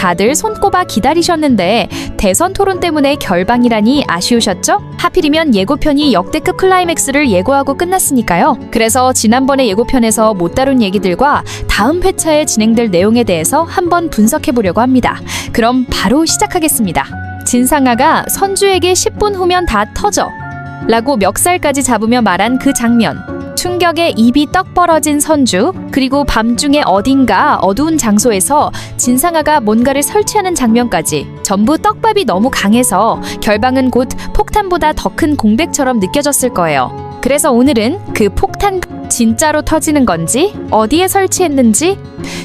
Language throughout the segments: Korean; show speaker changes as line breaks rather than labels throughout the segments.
다들 손꼽아 기다리셨는데 대선 토론 때문에 결방이라니 아쉬우셨죠? 하필이면 예고편이 역대급 클라이맥스를 예고하고 끝났으니까요. 그래서 지난번에 예고편에서 못 다룬 얘기들과 다음 회차에 진행될 내용에 대해서 한번 분석해보려고 합니다. 그럼 바로 시작하겠습니다. 진상아가 선주에게 10분 후면 다 터져 라고 멱살까지 잡으며 말한 그 장면. 충격에 입이 떡 벌어진 선주, 그리고 밤중에 어딘가 어두운 장소에서 진상아가 뭔가를 설치하는 장면까지 전부 떡밥이 너무 강해서 결방은 곧 폭탄보다 더 큰 공백처럼 느껴졌을 거예요. 그래서 오늘은 그 폭탄 진짜로 터지는 건지, 어디에 설치했는지,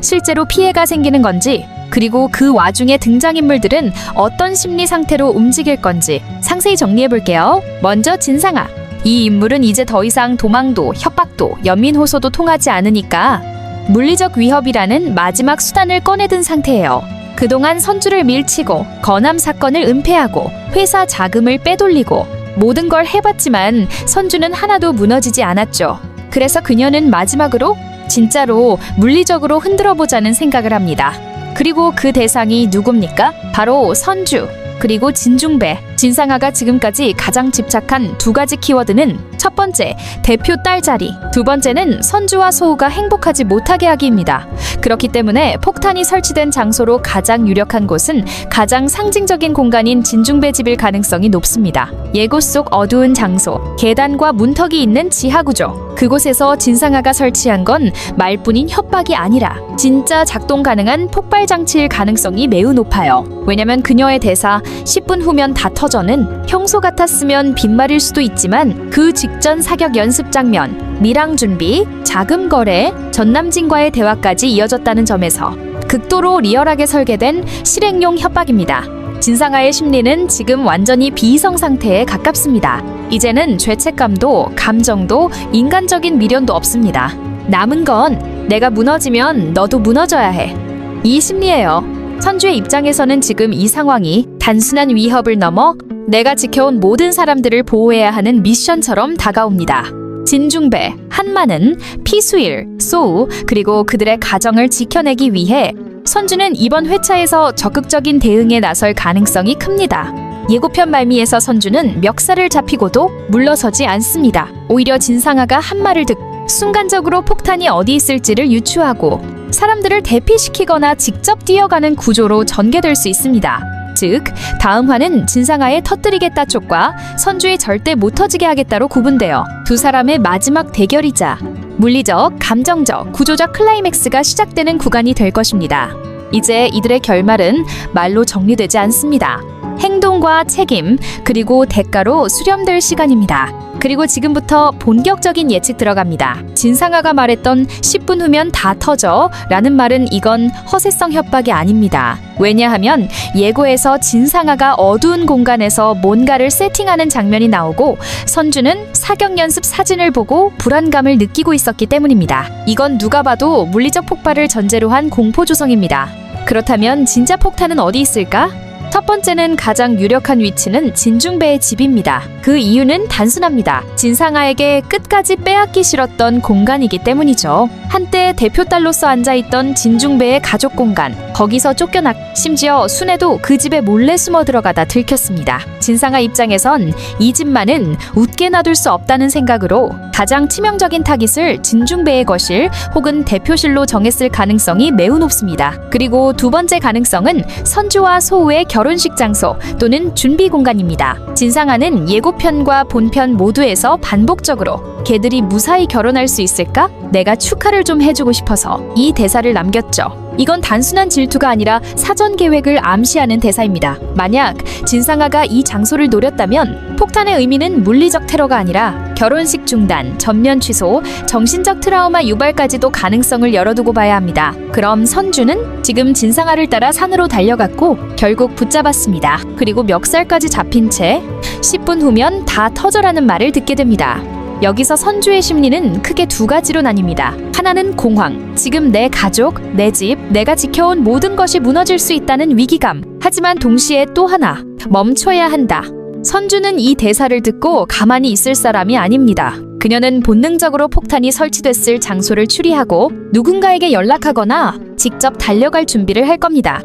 실제로 피해가 생기는 건지, 그리고 그 와중에 등장인물들은 어떤 심리 상태로 움직일 건지 상세히 정리해볼게요. 먼저 진상아. 이 인물은 이제 더 이상 도망도, 협박도, 연민 호소도 통하지 않으니까 물리적 위협이라는 마지막 수단을 꺼내든 상태예요. 그동안 선주를 밀치고 건암 사건을 은폐하고 회사 자금을 빼돌리고 모든 걸 해봤지만 선주는 하나도 무너지지 않았죠. 그래서 그녀는 마지막으로 진짜로 물리적으로 흔들어보자는 생각을 합니다. 그리고 그 대상이 누굽니까? 바로 선주, 그리고 진중배. 진상아가 지금까지 가장 집착한 두 가지 키워드는 첫 번째, 대표 딸 자리, 두 번째는 선주와 소우가 행복하지 못하게 하기입니다. 그렇기 때문에 폭탄이 설치된 장소로 가장 유력한 곳은 가장 상징적인 공간인 진중배 집일 가능성이 높습니다. 예고 속 어두운 장소, 계단과 문턱이 있는 지하 구조. 그곳에서 진상아가 설치한 건 말뿐인 협박이 아니라 진짜 작동 가능한 폭발 장치일 가능성이 매우 높아요. 왜냐면 그녀의 대사 10분 후면 다 터져는 평소 같았으면 빈말일 수도 있지만 그 직전 사격 연습 장면, 미랑 준비, 자금 거래, 전남진과의 대화까지 이어졌다는 점에서 극도로 리얼하게 설계된 실행용 협박입니다. 진상아의 심리는 지금 완전히 비이성 상태에 가깝습니다. 이제는 죄책감도, 감정도, 인간적인 미련도 없습니다. 남은 건 내가 무너지면 너도 무너져야 해. 이 심리예요. 선주의 입장에서는 지금 이 상황이 단순한 위협을 넘어 내가 지켜온 모든 사람들을 보호해야 하는 미션처럼 다가옵니다. 진중배, 한마는, 피수일, 소우, 그리고 그들의 가정을 지켜내기 위해 선주는 이번 회차에서 적극적인 대응에 나설 가능성이 큽니다. 예고편 말미에서 선주는 멱살을 잡히고도 물러서지 않습니다. 오히려 진상아가 한 말을 듣고 순간적으로 폭탄이 어디 있을지를 유추하고 사람들을 대피시키거나 직접 뛰어가는 구조로 전개될 수 있습니다. 즉, 다음 화는 진상아의 터뜨리겠다 쪽과 선주의 절대 못 터지게 하겠다로 구분되어 두 사람의 마지막 대결이자 물리적, 감정적, 구조적 클라이맥스가 시작되는 구간이 될 것입니다. 이제 이들의 결말은 말로 정리되지 않습니다. 행동과 책임, 그리고 대가로 수렴될 시간입니다. 그리고 지금부터 본격적인 예측 들어갑니다. 진상아가 말했던 10분 후면 다 터져 라는 말은 이건 허세성 협박이 아닙니다. 왜냐하면 예고에서 진상아가 어두운 공간에서 뭔가를 세팅하는 장면이 나오고 선주는 사격 연습 사진을 보고 불안감을 느끼고 있었기 때문입니다. 이건 누가 봐도 물리적 폭발을 전제로 한 공포 조성입니다. 그렇다면 진짜 폭탄은 어디 있을까? 첫 번째는 가장 유력한 위치는 진중배의 집입니다. 그 이유는 단순합니다. 진상아에게 끝까지 빼앗기 싫었던 공간이기 때문이죠. 한때 대표 딸로서 앉아있던 진중배의 가족 공간, 거기서 쫓겨났, 심지어 순애도 그 집에 몰래 숨어 들어가다 들켰습니다. 진상아 입장에선 이 집만은 웃게 놔둘 수 없다는 생각으로 가장 치명적인 타깃을 진중배의 거실 혹은 대표실로 정했을 가능성이 매우 높습니다. 그리고 두 번째 가능성은 선주와 소우의 결혼식 장소 또는 준비 공간입니다. 진상아는 예고편과 본편 모두에서 반복적으로 걔들이 무사히 결혼할 수 있을까? 내가 축하를 좀 해주고 싶어서 이 대사를 남겼죠. 이건 단순한 질투가 아니라 사전 계획을 암시하는 대사입니다. 만약 진상아가 이 장소를 노렸다면 폭탄의 의미는 물리적 테러가 아니라 결혼식 중단, 전면 취소, 정신적 트라우마 유발까지도 가능성을 열어두고 봐야 합니다. 그럼 선주는 지금 진상아를 따라 산으로 달려갔고 결국 붙잡았습니다. 그리고 멱살까지 잡힌 채 10분 후면 다 터져라는 말을 듣게 됩니다. 여기서 선주의 심리는 크게 두 가지로 나뉩니다. 하나는 공황, 지금 내 가족, 내 집, 내가 지켜온 모든 것이 무너질 수 있다는 위기감. 하지만 동시에 또 하나, 멈춰야 한다. 선주는 이 대사를 듣고 가만히 있을 사람이 아닙니다. 그녀는 본능적으로 폭탄이 설치됐을 장소를 추리하고 누군가에게 연락하거나 직접 달려갈 준비를 할 겁니다.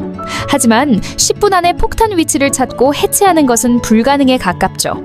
하지만 10분 안에 폭탄 위치를 찾고 해체하는 것은 불가능에 가깝죠.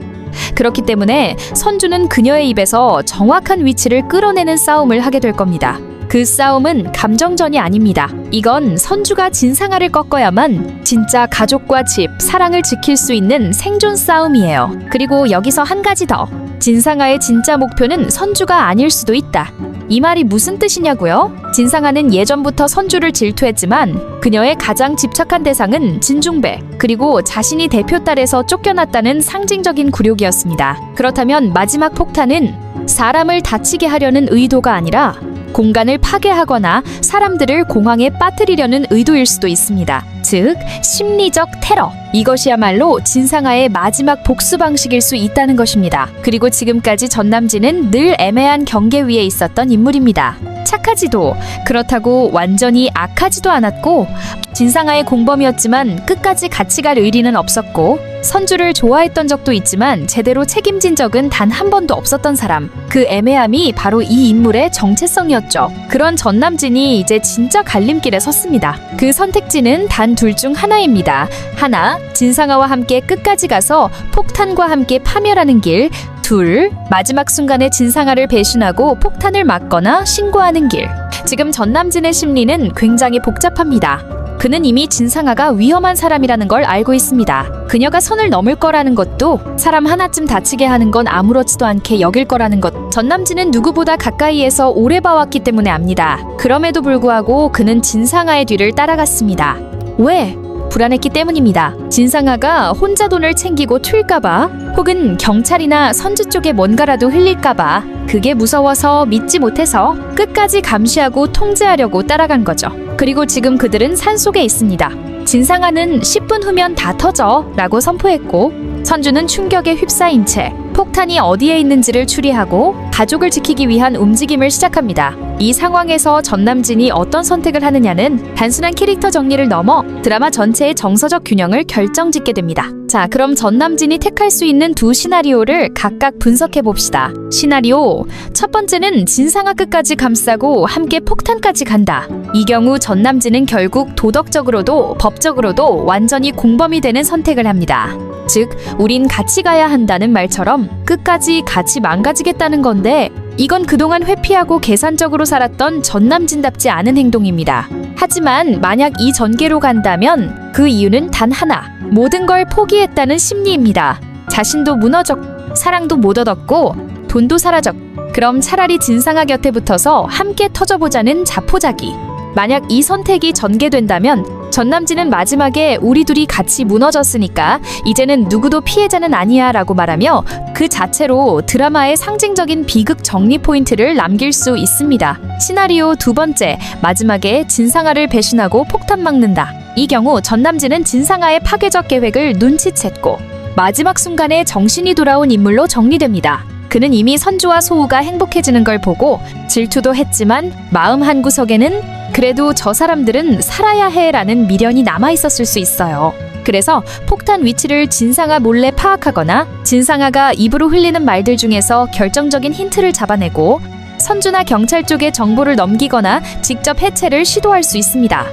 그렇기 때문에 선주는 그녀의 입에서 정확한 위치를 끌어내는 싸움을 하게 될 겁니다. 그 싸움은 감정전이 아닙니다. 이건 선주가 진상아를 꺾어야만 진짜 가족과 집, 사랑을 지킬 수 있는 생존 싸움이에요. 그리고 여기서 한 가지 더. 진상아의 진짜 목표는 선주가 아닐 수도 있다. 이 말이 무슨 뜻이냐고요? 진상아는 예전부터 선주를 질투했지만 그녀의 가장 집착한 대상은 진중배, 그리고 자신이 대표 딸에서 쫓겨났다는 상징적인 굴욕이었습니다. 그렇다면 마지막 폭탄은 사람을 다치게 하려는 의도가 아니라 공간을 파괴하거나 사람들을 공황에 빠뜨리려는 의도일 수도 있습니다. 즉, 심리적 테러. 이것이야말로 진상아의 마지막 복수 방식일 수 있다는 것입니다. 그리고 지금까지 전남진은 늘 애매한 경계 위에 있었던 인물입니다. 착하지도, 그렇다고 완전히 악하지도 않았고, 진상아의 공범이었지만 끝까지 같이 갈 의리는 없었고, 선주를 좋아했던 적도 있지만 제대로 책임진 적은 단 한 번도 없었던 사람. 그 애매함이 바로 이 인물의 정체성이었죠. 그런 전남진이 이제 진짜 갈림길에 섰습니다. 그 선택지는 단 둘 중 하나입니다. 하나, 진상아와 함께 끝까지 가서 폭탄과 함께 파멸하는 길. 둘, 마지막 순간에 진상아를 배신하고 폭탄을 막거나 신고하는 길. 지금 전남진의 심리는 굉장히 복잡합니다. 그는 이미 진상아가 위험한 사람이라는 걸 알고 있습니다. 그녀가 선을 넘을 거라는 것도, 사람 하나쯤 다치게 하는 건 아무렇지도 않게 여길 거라는 것, 전남진은 누구보다 가까이에서 오래 봐왔기 때문에 압니다. 그럼에도 불구하고 그는 진상아의 뒤를 따라갔습니다. 왜? 불안했기 때문입니다. 진상아가 혼자 돈을 챙기고 튈까봐, 혹은 경찰이나 선주 쪽에 뭔가라도 흘릴까봐, 그게 무서워서 믿지 못해서 끝까지 감시하고 통제하려고 따라간 거죠. 그리고 지금 그들은 산속에 있습니다. 진상아는 10분 후면 다 터져 라고 선포했고, 선주는 충격에 휩싸인 채 폭탄이 어디에 있는지를 추리하고 가족을 지키기 위한 움직임을 시작합니다. 이 상황에서 전남진이 어떤 선택을 하느냐는 단순한 캐릭터 정리를 넘어 드라마 전체의 정서적 균형을 결정짓게 됩니다. 자, 그럼 전남진이 택할 수 있는 두 시나리오를 각각 분석해 봅시다. 시나리오 첫 번째는 진상아 끝까지 감싸고 함께 폭탄까지 간다. 이 경우 전남진은 결국 도덕적으로도 법적으로도 완전히 공범이 되는 선택을 합니다. 즉, 우린 같이 가야 한다는 말처럼 끝까지 같이 망가지겠다는 건데, 이건 그동안 회피하고 계산적으로 살았던 전남진답지 않은 행동입니다. 하지만 만약 이 전개로 간다면 그 이유는 단 하나, 모든 걸 포기했다는 심리입니다. 자신도 무너졌고, 사랑도 못 얻었고, 돈도 사라졌고, 그럼 차라리 진상아 곁에 붙어서 함께 터져보자는 자포자기. 만약 이 선택이 전개된다면 전남진은 마지막에 우리 둘이 같이 무너졌으니까 이제는 누구도 피해자는 아니야 라고 말하며 그 자체로 드라마의 상징적인 비극 정리 포인트를 남길 수 있습니다. 시나리오 두 번째, 마지막에 진상아를 배신하고 폭탄 막는다. 이 경우 전남진은 진상아의 파괴적 계획을 눈치챘고 마지막 순간에 정신이 돌아온 인물로 정리됩니다. 그는 이미 선주와 소우가 행복해지는 걸 보고 질투도 했지만 마음 한구석에는 그래도 저 사람들은 살아야 해라는 미련이 남아있었을 수 있어요. 그래서 폭탄 위치를 진상아 몰래 파악하거나 진상아가 입으로 흘리는 말들 중에서 결정적인 힌트를 잡아내고 선주나 경찰 쪽에 정보를 넘기거나 직접 해체를 시도할 수 있습니다.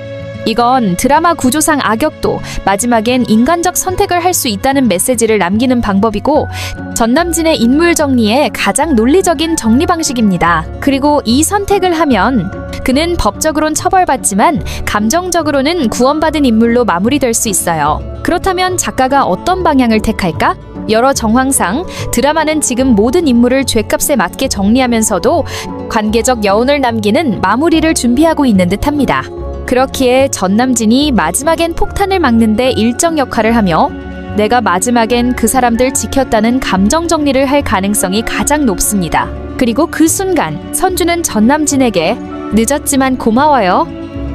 이건 드라마 구조상 악역도 마지막엔 인간적 선택을 할 수 있다는 메시지를 남기는 방법이고 전남진의 인물 정리의 가장 논리적인 정리 방식입니다. 그리고 이 선택을 하면 그는 법적으론 처벌받지만 감정적으로는 구원받은 인물로 마무리될 수 있어요. 그렇다면 작가가 어떤 방향을 택할까? 여러 정황상 드라마는 지금 모든 인물을 죗값에 맞게 정리하면서도 관계적 여운을 남기는 마무리를 준비하고 있는 듯합니다. 그렇기에 전남진이 마지막엔 폭탄을 막는데 일정 역할을 하며 내가 마지막엔 그 사람들 지켰다는 감정 정리를 할 가능성이 가장 높습니다. 그리고 그 순간 선주는 전남진에게 늦었지만 고마워요.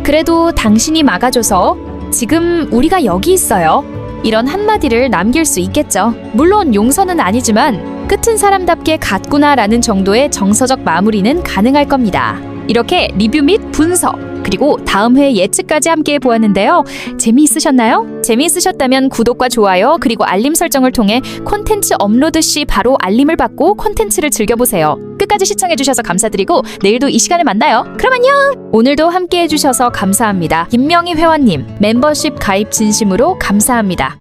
그래도 당신이 막아줘서 지금 우리가 여기 있어요. 이런 한마디를 남길 수 있겠죠. 물론 용서는 아니지만 끝은 사람답게 갔구나라는 정도의 정서적 마무리는 가능할 겁니다. 이렇게 리뷰 및 분석 그리고 다음 회 예측까지 함께 보았는데요. 재미있으셨나요? 재미있으셨다면 구독과 좋아요 그리고 알림 설정을 통해 콘텐츠 업로드 시 바로 알림을 받고 콘텐츠를 즐겨보세요. 끝까지 시청해주셔서 감사드리고 내일도 이 시간에 만나요. 그럼 안녕! 오늘도 함께 해주셔서 감사합니다. 김명희 회원님, 멤버십 가입 진심으로 감사합니다.